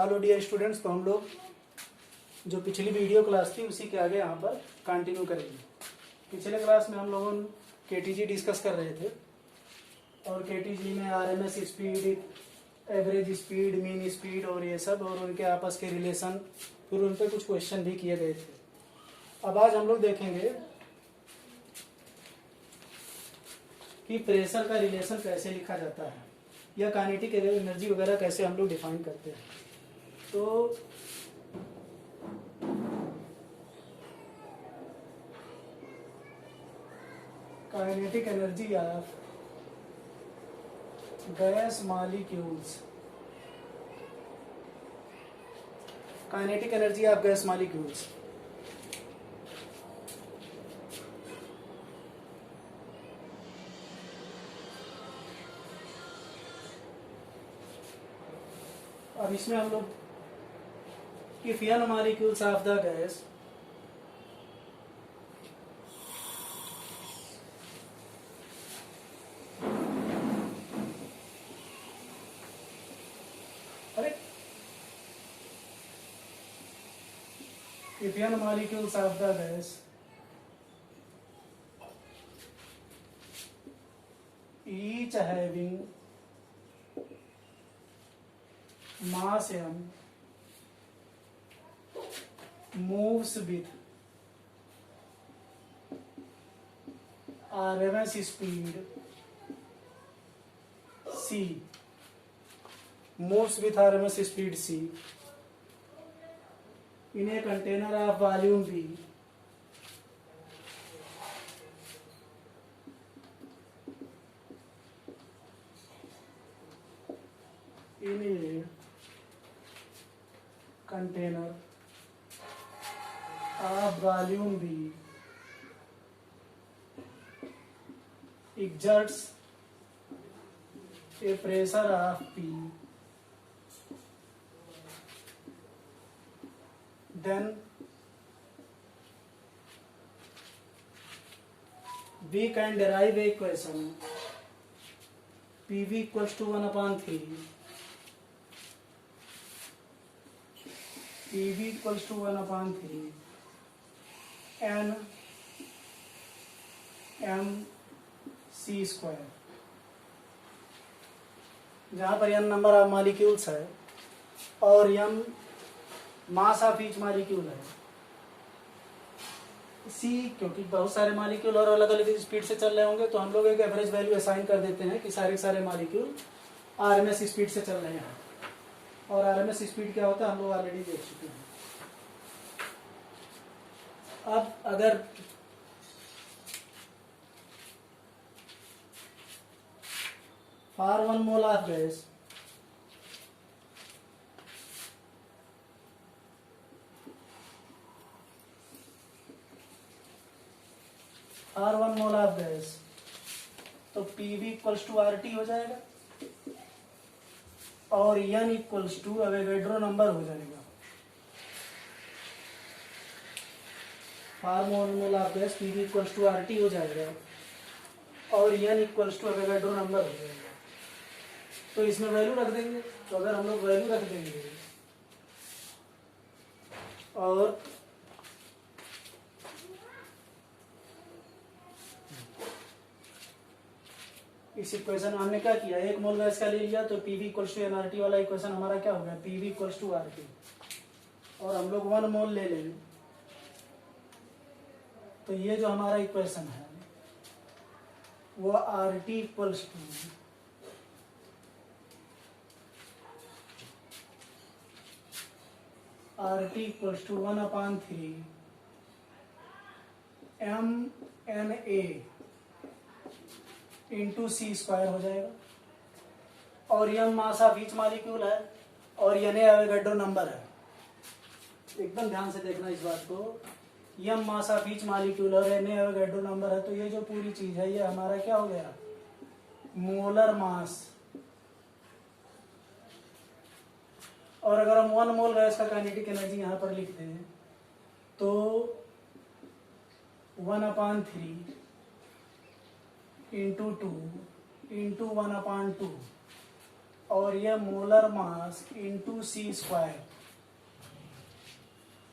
Hello dear students. तो हम लोग जो पिछली वीडियो क्लास थी उसी के आगे यहाँ पर कंटिन्यू करेंगे। पिछले क्लास में हम लोगों केटीजी डिस्कस कर रहे थे और केटीजी में RMS speed, average speed, mean speed और ये सब और उनके आपस के रिलेशन, फिर उन पर कुछ क्वेश्चन भी किए गए थे। अब आज हम लोग देखेंगे कि प्रेशर का रिलेशन कैसे लिखा जाता है या काइनेटिक एनर्जी वगैरह कैसे हम लोग डिफाइन करते हैं। तो kinetic energy of gas molecules, kinetic energy of gas molecules. अब इसमें हम लोग if n molecules of the gas if n molecules of the gas each having mass m moves with RMS speed c, moves with RMS speed c in a container of volume b in a container of volume B exerts a pressure of P, then we can derive a equation PV equals to 1/3, PV equals to 1/3 n m c square, जहाँ पर n number of molecules है और m mass of each molecule है। c क्योंकि बहुत सारे molecule और अलग अलग स्पीड से चल रहे होंगे तो हम लोग एक एवरेज वैल्यू असाइन कर देते हैं कि सारे मॉलिक्यूल आरएमएस स्पीड से चल रहे हैं। और आरएमएस स्पीड क्या होता है हम लोग ऑलरेडी देख चुके हैं। अब अगर for 1 mole of gas for 1 mole of gas तो PV इक्वल्स टू RT हो जाएगा और N equals to Avogadro number हो जाएगा। For 1 mole of gas PV equals to RT हो जाएगा और N equals to Avogadro number हो जाएगा। तो इसमें वैल्यू रख देंगे। तो अगर हम लोग वैल्यू रख देंगे और इस इक्वेशन हमने क्या किया, 1 मोल गैस का ले लिया तो PV इक्वल्स टू nRT वाला इक्वेशन हमारा क्या हो गया, PV इक्वल्स टू RT। और हम लोग 1 मोल ले लें तो ये जो हमारा इक्वेशन है वो RT equals to RT equals to 1/3 mNA into C square हो जाएगा। और यह मास ऑफ ईच मॉलिक्यूल है और NA अवोगाड्रो नंबर है। एकदम ध्यान से देखना इस बात को, यह मास ऑफ ईच मॉलिक्यूल और NA अवोगाड्रो नंबर है। तो ये जो पूरी चीज है ये हमारा क्या हो गया, मोलर मास। और अगर हम 1 मोल गैस का काइनेटिक एनर्जी यहाँ पर लिख दें तो 1/3 इंटू 2 इंटू 1/2 और ये molar mass into C square.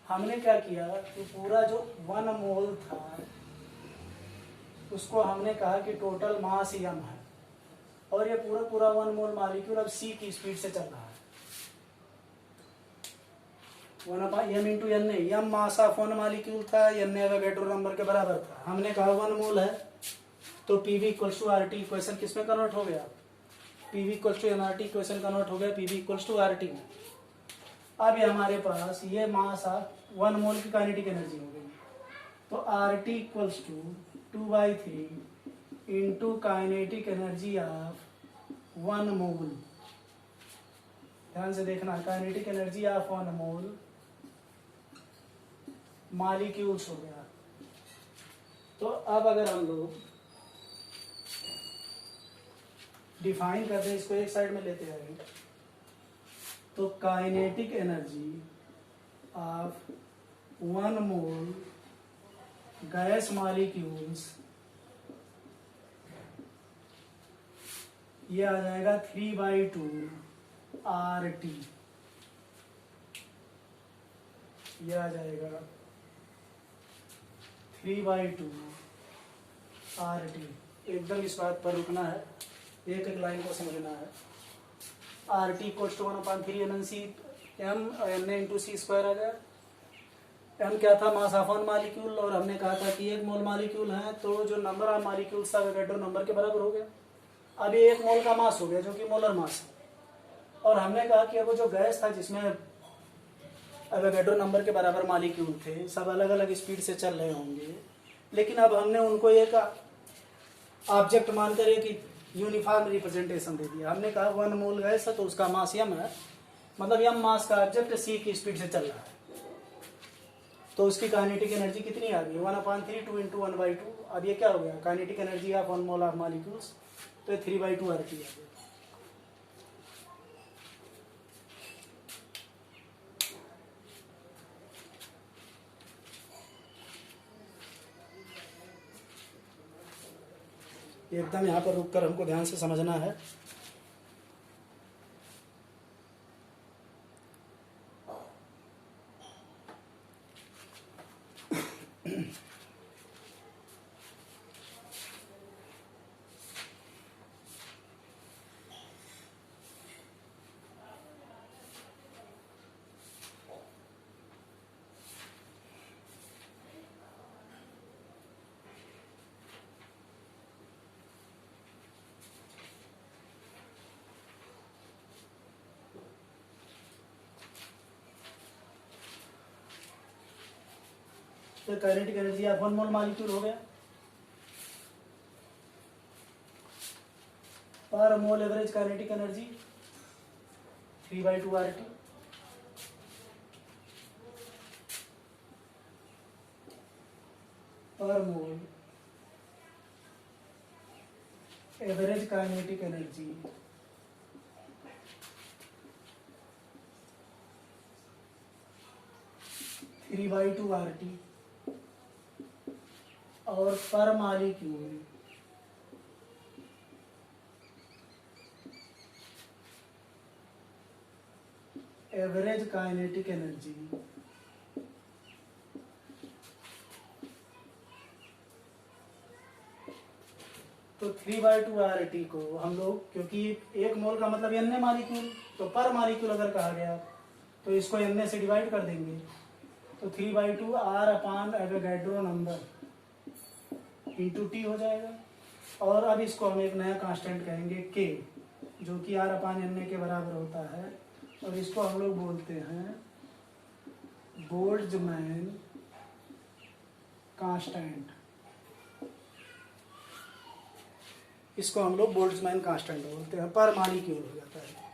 हमने क्या किया कि पूरा जो 1 मोल था उसको हमने कहा कि टोटल मास m है, और ये पूरा पूरा 1 मोल मॉलिक्यूल अब c की स्पीड से चल रहा है। 1/m into N A, m mass of 1 molecule था, n एवोगैड्रो नंबर के बराबर था। हमने कहा 1 मोल है तो PV equals to RT equation किस में कन्वर्ट हो गया? PV equals to nRT equation convert हो गया PV इक्वल्स टू RT में। अब ये हमारे पास ये मास ऑफ 1 मोल की काइनेटिक एनर्जी हो गई, तो RT equals to 2/3 into kinetic energy of 1 mole. ध्यान से देखना, kinetic energy of 1 mole molecules हो गया। तो अब अगर हम लोग डिफाइन करते हैं, इसको एक साइड में लेते हैं, तो kinetic energy of 1 mole gas molecules, ये आ जाएगा 3/2 RT। ये आ जाएगा 3/2 RT। एकदम इस बात पर रुकना है, एक एक लाइन को समझना है। RT equals to 1/3 NNC m n into C square आ गया। m क्या था? मास ऑफ 1 मॉलिक्यूल, और हमने कहा था कि 1 मोल मॉलिक्यूल है तो जो नंबर ऑफ मॉलिक्यूल्स था एवोगैड्रो नंबर के बराबर हो गया। अब ये 1 मोल का मास हो गया जो कि मोलर मास है, और हमने कहा कि अब वो जो गैस था जिसमें एवोगैड्रो नंबर के बराबर मॉलिक्यूल थे, सब अलग अलग स्पीड से चल रहे होंगे, लेकिन अब हमने उनको एक ऑब्जेक्ट मानकर एक यूनिफॉर्म रिप्रेजेंटेशन दे दिया। हमने कहा 1 मोल गैस है तो उसका मास m है, मतलब m मास का ऑब्जेक्ट c की स्पीड से चल रहा है, तो उसकी काइनेटिक एनर्जी कितनी आ गई? 1/3 2 इंटू 1/2। अब ये क्या हो गया? Kinetic energy of 1 mole of molecules, तो ये 3/2 RT आ गया। एकदम यहाँ पर रुककर हमको ध्यान से समझना है। तो kinetic energy of 1 mole molecule हो गया, पर मोल एवरेज काइनेटिक एनर्जी 3/2 RT। पर मोल एवरेज काइनेटिक एनर्जी 3/2 RT, और पर मॉलिक्यूल एवरेज काइनेटिक एनर्जी तो 3/2 RT को हम लोग, क्योंकि 1 मोल का मतलब n मॉलिक्यूल, तो पर मॉलिक्यूल अगर कहा गया तो इसको n से डिवाइड कर देंगे, तो 3/2 R अपान एवोगैड्रो नंबर इंटू टी हो जाएगा। और अब इसको हम एक नया कांस्टेंट कहेंगे k, जो कि R अपान n के बराबर होता है, और इसको हम लोग बोलते हैं बोल्ट्जमैन कांस्टेंट। इसको हम लोग बोल्ट्जमैन कांस्टेंट बोलते हैं, पर मॉलिक्यूल हो जाता है।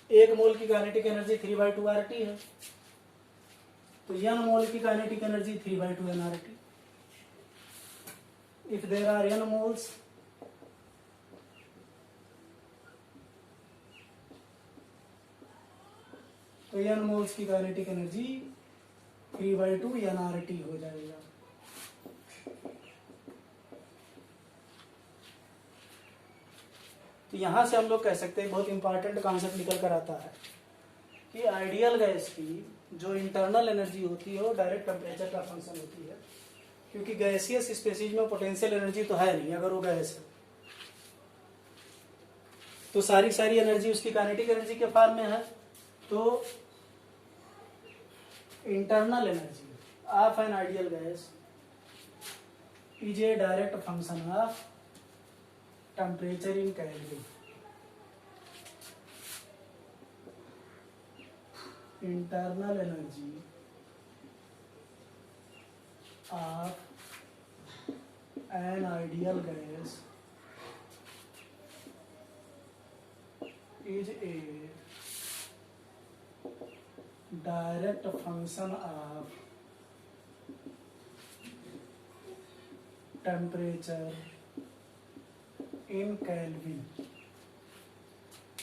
एक मोल की काइनेटिक एनर्जी 3/2 RT है, तो तो n मोल की kinetic energy 3/2 nRT। If there are n moles, तो n मोल्स की काइनेटिक एनर्जी 3/2 nRT हो जाएगा। तो यहां से हम लोग कह सकते हैं, बहुत इंपॉर्टेंट कॉन्सेप्ट निकल कर आता है कि आइडियल गैस की जो इंटरनल एनर्जी होती है वो डायरेक्ट टेम्परेचर का फंक्शन होती है, क्योंकि गैसियस स्पेसीज में पोटेंशियल एनर्जी तो है नहीं। अगर वो गैस है तो सारी एनर्जी उसकी काइनेटिक एनर्जी के फॉर्म में है। तो internal energy of an ideal gas is a direct function of temperature in kelvin. Internal energy of an ideal gas is a direct function of temperature in Kelvin।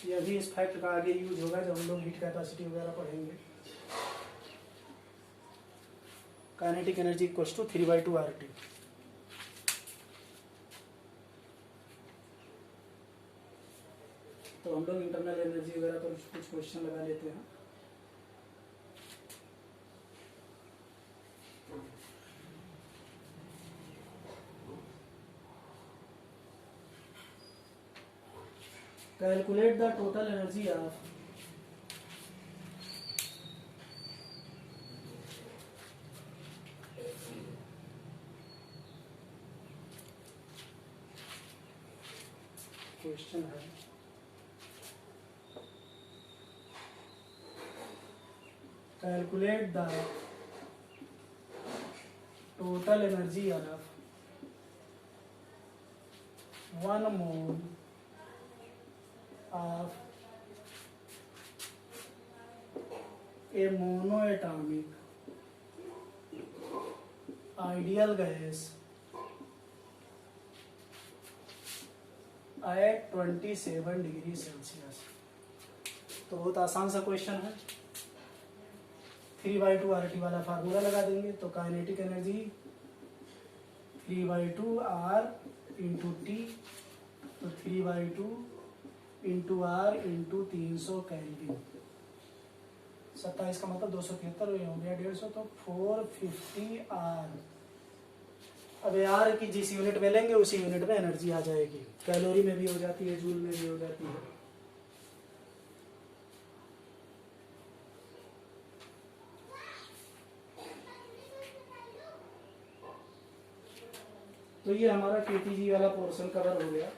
यह भी इस fact का आगे use होगा जब हम लोग हीट कैपेसिटी वगैरह पढ़ेंगे। Kinetic energy equals to 3/2 RT। तो हम लोग इंटरनल एनर्जी वगैरह पर कुछ क्वेश्चन लगा लेते हैं। Calculate the total energy of question है calculate the total energy of 1 mole of a monoatomic ideal gas at 27 degree Celsius. तो बहुत आसान सा क्वेश्चन है। 3/2 RT वाला फार्मूला लगा देंगे तो kinetic energy 3/2 R into T, तो 3/2 इंटू R इंटू 300 केल्विन। 27 का मतलब 273 हो गया 150, तो 450 R। अब R की जिस यूनिट में लेंगे उसी यूनिट में एनर्जी आ जाएगी। कैलोरी में भी हो जाती है, जूल में भी हो जाती है। तो ये हमारा केटीजी वाला पोर्शन कवर हो गया।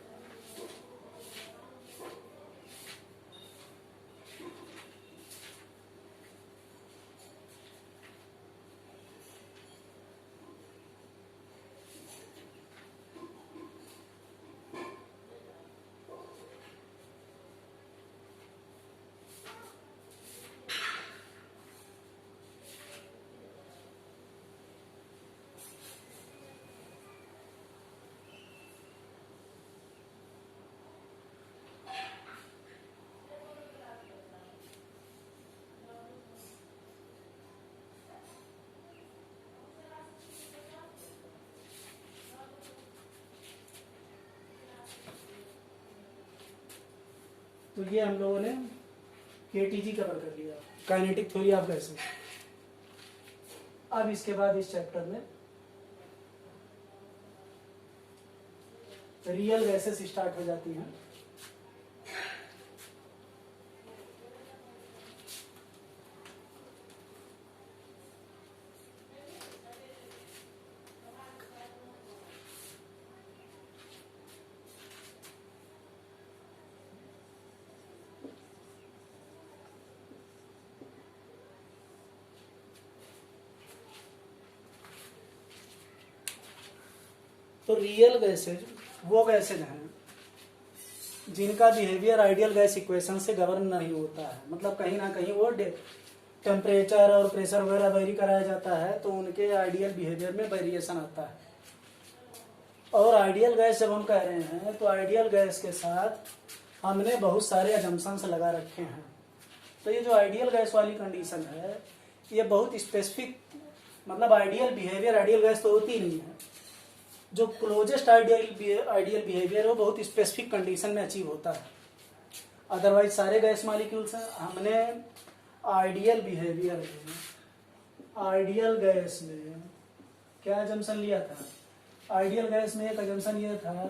तो ये हम लोगों ने केटीजी कवर कर लिया, काइनेटिक थ्योरी ऑफ गैसेस। अब इसके बाद इस चैप्टर में रियल गैसेस स्टार्ट हो जाती हैं। तो रियल गैसेज वो गैसेज हैं जिनका बिहेवियर आइडियल गैस इक्वेशन से गवर्न नहीं होता है, मतलब कहीं ना कहीं वो टेम्परेचर और प्रेशर वगैरह वेरी कराया जाता है तो उनके आइडियल बिहेवियर में वेरिएशन आता है। और आइडियल गैस जब हम कह रहे हैं तो आइडियल गैस के साथ हमने बहुत सारे अजम्पशंस लगा रखे हैं। तो ये जो आइडियल गैस वाली कंडीशन है ये बहुत स्पेसिफिक, मतलब आइडियल बिहेवियर आइडियल गैस तो होती नहीं है, जो क्लोजेस्ट आइडियल बिहेवियर है वो बहुत स्पेसिफिक कंडीशन में अचीव होता है। अदरवाइज सारे गैस मॉलिक्यूल्स हैं। हमने आइडियल बिहेवियर में, आइडियल गैस में क्या अजम्पशन लिया था? आइडियल गैस में एक अजम्पशन ये था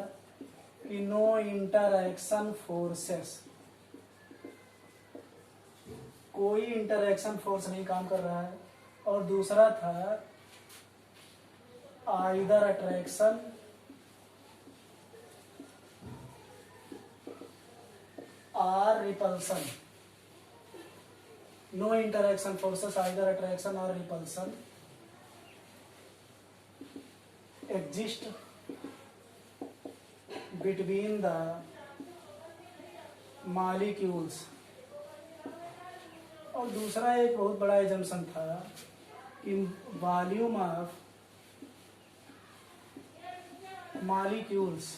कि नो इंटरएक्शन फोर्सेस, कोई इंटरएक्शन फोर्स नहीं काम कर रहा है। और दूसरा था either attraction or repulsion, no interaction forces either attraction or repulsion exist between the molecules। और दूसरा एक बहुत बड़ा एजम्पशन था कि volume of molecules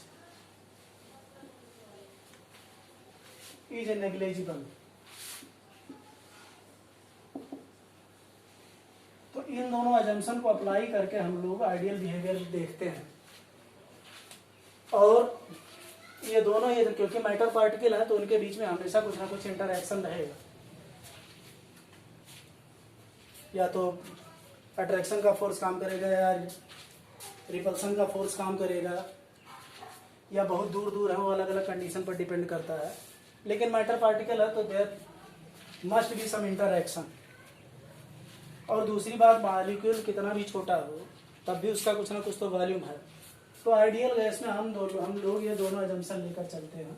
is negligible। तो इन दोनों एजम्पशन को अप्लाई करके हम लोग आइडियल बिहेवियर देखते हैं। और ये दोनों ये क्योंकि मैटर पार्टिकल है तो उनके बीच में हमेशा कुछ ना कुछ इंटरएक्शन रहेगा, या तो अट्रैक्शन का फोर्स काम करेगा या रिपल्सन का फोर्स काम करेगा, या बहुत दूर दूर है, वो अलग अलग कंडीशन पर डिपेंड करता है। लेकिन मैटर पार्टिकल है तो there must be some interaction. और दूसरी बात, मॉलिक्यूल कितना भी छोटा हो तब भी उसका कुछ ना कुछ तो वॉल्यूम है। तो आइडियल गैस में हम लोग ये दोनों एजम्पशन लेकर चलते हैं।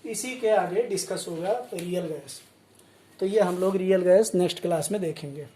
इसी के आगे डिस्कस होगा रियल गैस। तो ये हम लोग रियल गैस नेक्स्ट क्लास में देखेंगे।